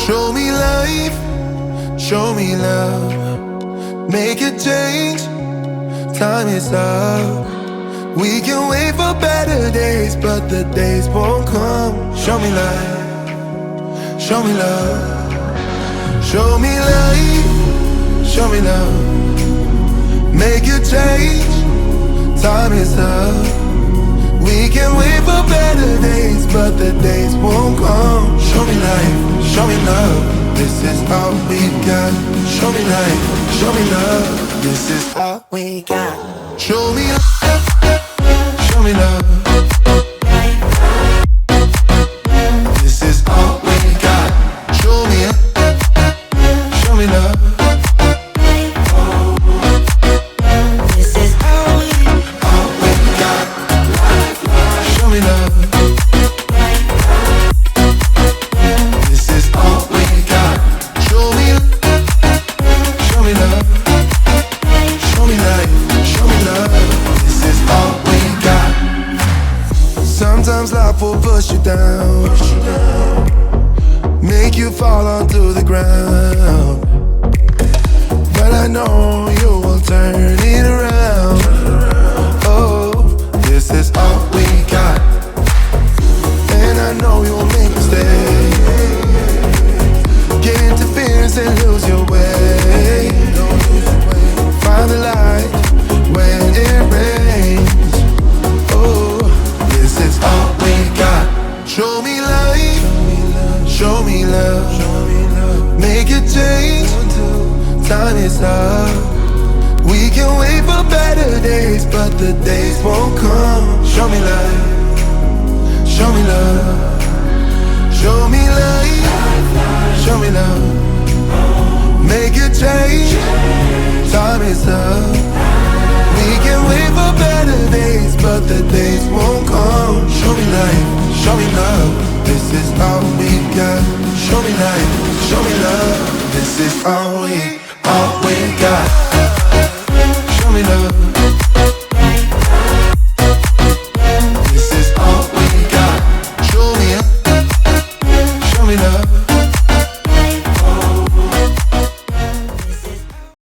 Show me life, show me love. Make a change, time is up. We can wait for better days, but the days won't come. Show me life, show me love. Show me life, show me love. Make a change, time is up. We can wait for better days, but the days won't come. Show me life, show me love. This is all we got. Show me life, show me love. This is all we got. Show me love, show me love. This is all we got. Show me love, show me love. Sometimes life will push you down, make you fall onto the ground. But I know you will turn it around. Oh, this is all we got. And I know you'll make mistakes, get interference and lose your way. Find the light when it rains. Oh, this is all we got. Show me life, show me love. Make a change, time is up. We can wait for better days, but the days won't come. Show me life, show me love. Show me life, show me love. Make a change, time is up. We can wait for better days, but the days won't come. Show me life, show me love. This is all we got. Show me life, show me love. This is all we got. Show me love.